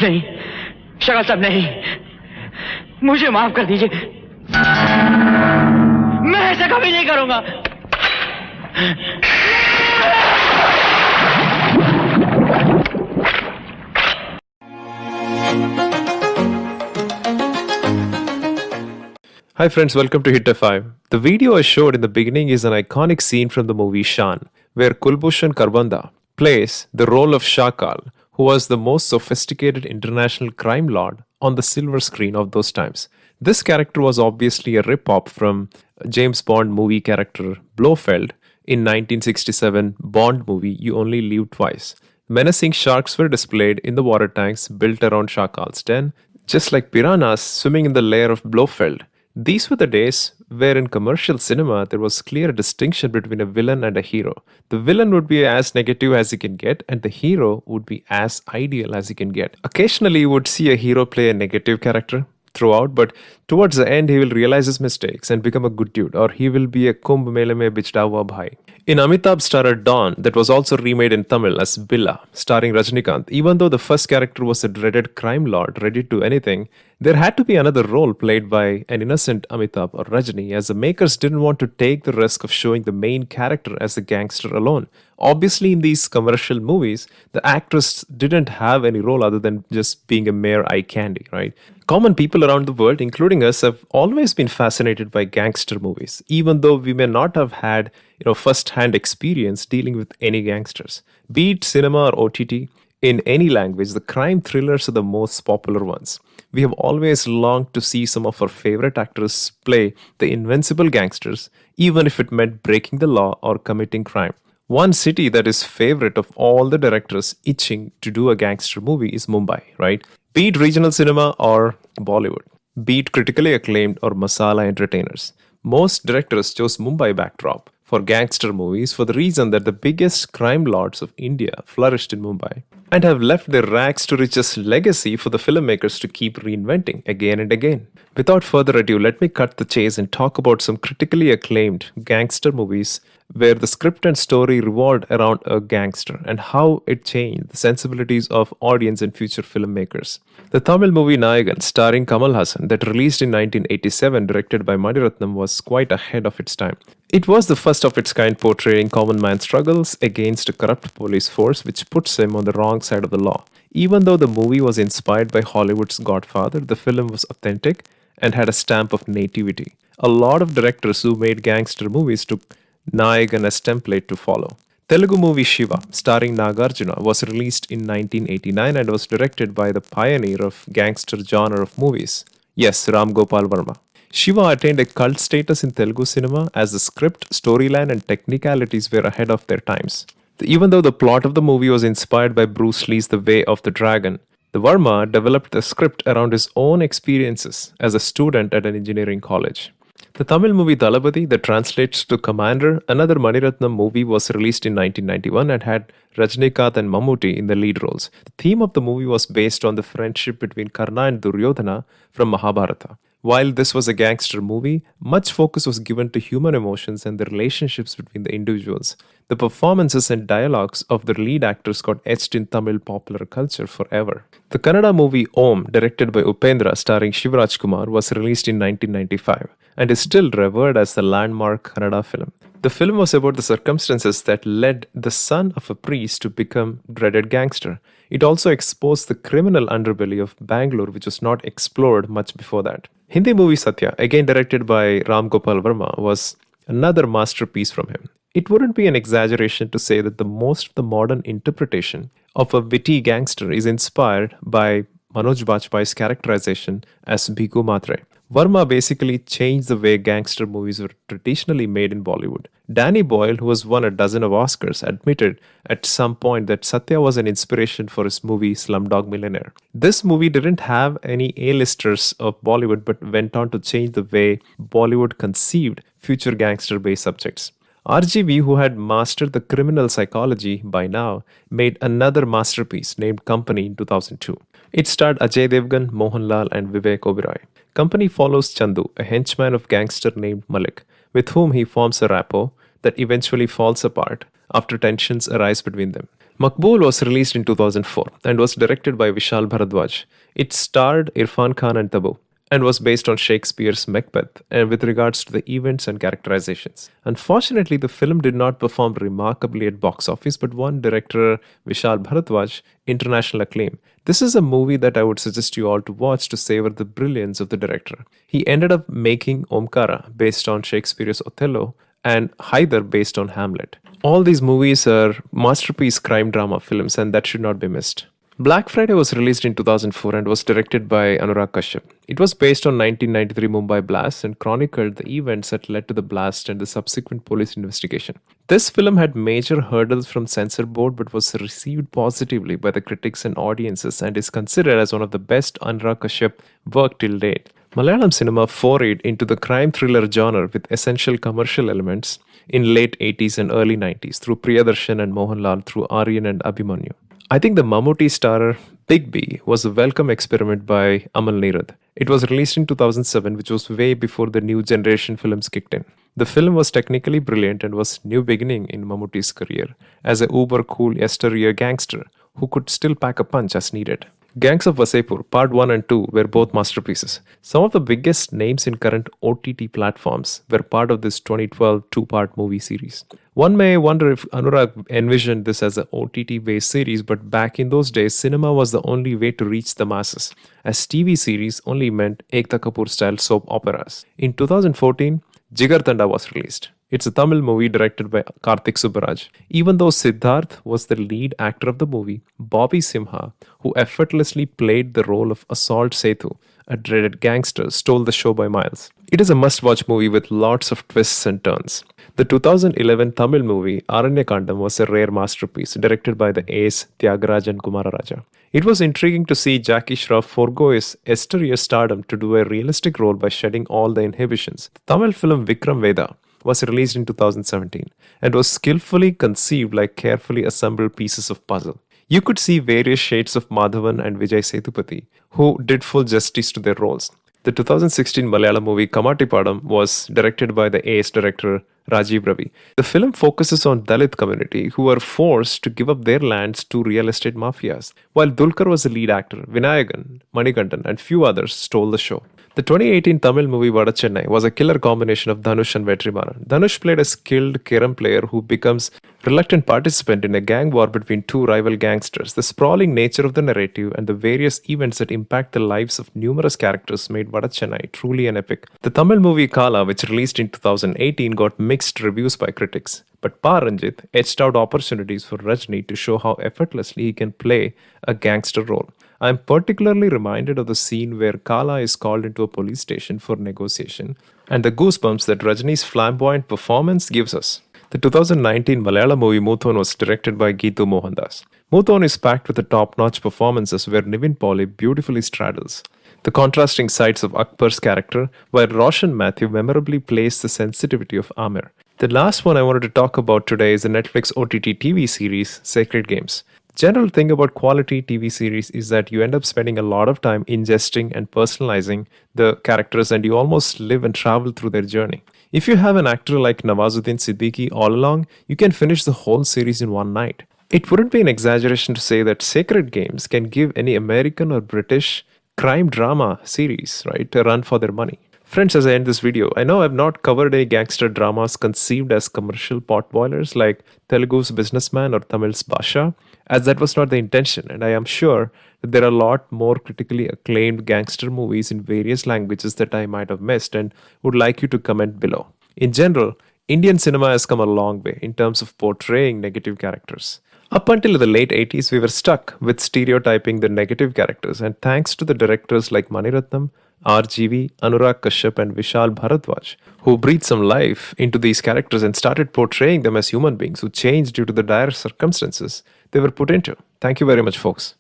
नहीं शक्ल साहब, नहीं, मुझे माफ कर दीजिए, मैं ऐसा कभी नहीं करूंगा। Hi friends, welcome to Hit F5. The video I showed in the beginning is an iconic scene from the movie Shan, where Kulbhushan Kharbanda plays the role of Shakal, who was the most sophisticated international crime lord on the silver screen of those times. This character was obviously a rip-off from James Bond movie character Blofeld in 1967 Bond movie You Only Live Twice. Menacing sharks were displayed in the water tanks built around Shakal's den, just like piranhas swimming in the lair of Blofeld. These were the days where in commercial cinema there was clear distinction between a villain and a hero. The villain would be as negative as he can get, and the hero would be as ideal as he can get. Occasionally you would see a hero play a negative character throughout, but towards the end he will realize his mistakes and become a good dude, or he will be a Kumbh Mele mein bichda hua bhai. In Amitabh starred Dawn, that was also remade in Tamil as Billa, starring Rajnikant, even though the first character was a dreaded crime lord ready to do anything, there had to be another role played by an innocent Amitabh or Rajni, as the makers didn't want to take the risk of showing the main character as a gangster alone. Obviously, in these commercial movies, the actress didn't have any role other than just being a mere eye candy, right? Common people around the world, including us, have always been fascinated by gangster movies, even though we may not have had first-hand experience dealing with any gangsters. Be it cinema or OTT, in any language, the crime thrillers are the most popular ones. We have always longed to see some of our favorite actors play the invincible gangsters, even if it meant breaking the law or committing crime. One city that is favorite of all the directors itching to do a gangster movie is Mumbai, right? Be it regional cinema or Bollywood, be it critically acclaimed or masala entertainers. Most directors chose Mumbai backdrop for gangster movies for the reason that the biggest crime lords of India flourished in Mumbai and have left their rags to riches legacy for the filmmakers to keep reinventing again and again. Without further ado, let me cut the chase and talk about some critically acclaimed gangster movies where the script and story revolved around a gangster and how it changed the sensibilities of audience and future filmmakers. The Tamil movie Nayagan, starring Kamal Hassan, that released in 1987, directed by Maniratnam, was quite ahead of its time. It was the first of its kind portraying common man's struggles against a corrupt police force which puts him on the wrong side of the law. Even though the movie was inspired by Hollywood's Godfather, the film was authentic and had a stamp of nativity. A lot of directors who made gangster movies took Nayagan as template to follow. Telugu movie Shiva, starring Nagarjuna, was released in 1989 and was directed by the pioneer of gangster genre of movies. Yes, Ram Gopal Varma. Shiva attained a cult status in Telugu cinema as the script, storyline, and technicalities were ahead of their times. Even though the plot of the movie was inspired by Bruce Lee's The Way of the Dragon, the Varma developed the script around his own experiences as a student at an engineering college. The Tamil movie Thalapathy, that translates to Commander, another Maniratnam movie, was released in 1991 and had Rajinikanth and Mammootty in the lead roles. The theme of the movie was based on the friendship between Karna and Duryodhana from Mahabharata. While this was a gangster movie, much focus was given to human emotions and the relationships between the individuals. The performances and dialogues of the lead actors got etched in Tamil popular culture forever. The Kannada movie Om, directed by Upendra, starring Shivraj Kumar, was released in 1995 and is still revered as the landmark Kannada film. The film was about the circumstances that led the son of a priest to become dreaded gangster. It also exposed the criminal underbelly of Bangalore, which was not explored much before that. Hindi movie Satya, again directed by Ram Gopal Varma, was another masterpiece from him. It wouldn't be an exaggeration to say that the most of the modern interpretation of a witty gangster is inspired by Manoj Bajpayee's characterization as Bhiku Matre. Varma basically changed the way gangster movies were traditionally made in Bollywood. Danny Boyle, who has won a dozen of Oscars, admitted at some point that Satya was an inspiration for his movie Slumdog Millionaire. This movie didn't have any A-listers of Bollywood but went on to change the way Bollywood conceived future gangster-based subjects. RGV, who had mastered the criminal psychology by now, made another masterpiece named Company in 2002. It starred Ajay Devgan, Mohanlal, and Vivek Oberoi. Company follows Chandu, a henchman of gangster named Malik, with whom he forms a rapport that eventually falls apart after tensions arise between them. Maqbool was released in 2004 and was directed by Vishal Bharadwaj. It starred Irfan Khan and Tabu and was based on Shakespeare's Macbeth and with regards to the events and characterizations. Unfortunately, the film did not perform remarkably at box office but won director Vishal Bharadwaj international acclaim. This is a movie that I would suggest you all to watch to savor the brilliance of the director. He ended up making Omkara based on Shakespeare's Othello and Haidar based on Hamlet. All these movies are masterpiece crime drama films and that should not be missed. Black Friday was released in 2004 and was directed by Anurag Kashyap. It was based on 1993 Mumbai blast and chronicled the events that led to the blast and the subsequent police investigation. This film had major hurdles from censor board but was received positively by the critics and audiences and is considered as one of the best Anurag Kashyap work till date. Malayalam cinema forayed into the crime thriller genre with essential commercial elements in late 80s and early 90s through Priyadarshan and Mohanlal through Aryan and Abhimanyu. I think the Mammootty starrer Big B was a welcome experiment by Amal Neerad. It was released in 2007, which was way before the new generation films kicked in. The film was technically brilliant and was new beginning in Mammootty's career as a uber cool yesteryear gangster who could still pack a punch as needed. Gangs of Wasseypur Part 1 and 2 were both masterpieces. Some of the biggest names in current OTT platforms were part of this 2012 two-part movie series. One may wonder if Anurag envisioned this as an OTT-based series, but back in those days, cinema was the only way to reach the masses, as TV series only meant Ekta Kapoor-style soap operas. In 2014, Jigar Tanda was released. It's a Tamil movie directed by Karthik Subbaraj. Even though Siddharth was the lead actor of the movie, Bobby Simha, who effortlessly played the role of Assault Sethu, a dreaded gangster, stole the show by miles. It is a must-watch movie with lots of twists and turns. The 2011 Tamil movie Aranyakandam was a rare masterpiece directed by the ace Tyagarajan and Kumararaja. It was intriguing to see Jackie Shroff forego his exterior stardom to do a realistic role by shedding all the inhibitions. The Tamil film Vikram Veda was released in 2017 and was skillfully conceived like carefully assembled pieces of puzzle. You could see various shades of Madhavan and Vijay Sethupathi, who did full justice to their roles. The 2016 Malayalam movie Kamattipadam was directed by the ace director Rajiv Ravi. The film focuses on Dalit community who were forced to give up their lands to real estate mafias. While Dulkar was the lead actor, Vinayagan, Manikandan and few others stole the show. The 2018 Tamil movie Vada Chennai was a killer combination of Dhanush and Vetrimaran. Dhanush played a skilled Kerala player who becomes reluctant participant in a gang war between two rival gangsters. The sprawling nature of the narrative and the various events that impact the lives of numerous characters made Vada Chennai truly an epic. The Tamil movie Kala, which released in 2018, got mixed reviews by critics. But Pa Ranjit etched out opportunities for Rajni to show how effortlessly he can play a gangster role. I am particularly reminded of the scene where Kala is called into a police station for negotiation and the goosebumps that Rajni's flamboyant performance gives us. The 2019 Malayalam movie Moothon was directed by Geetu Mohandas. Moothon is packed with the top-notch performances where Nivin Pauly beautifully straddles the contrasting sides of Akbar's character, while Roshan Matthew memorably plays the sensitivity of Amir. The last one I wanted to talk about today is the Netflix OTT TV series Sacred Games. General thing about quality TV series is that you end up spending a lot of time ingesting and personalizing the characters and you almost live and travel through their journey. If you have an actor like Nawazuddin Siddiqui all along, you can finish the whole series in one night. It wouldn't be an exaggeration to say that Sacred Games can give any American or British crime drama series, right, a run for their money. Friends, as I end this video, I know I've not covered any gangster dramas conceived as commercial potboilers like Telugu's Businessman or Tamil's Basha, as that was not the intention, and I am sure that there are a lot more critically acclaimed gangster movies in various languages that I might have missed and would like you to comment below. In general, Indian cinema has come a long way in terms of portraying negative characters. Up until the late 80s, we were stuck with stereotyping the negative characters, and thanks to the directors like Maniratnam, RGV, Anurag Kashyap and Vishal Bharadwaj, who breathed some life into these characters and started portraying them as human beings who changed due to the dire circumstances they were put into. Thank you very much, folks.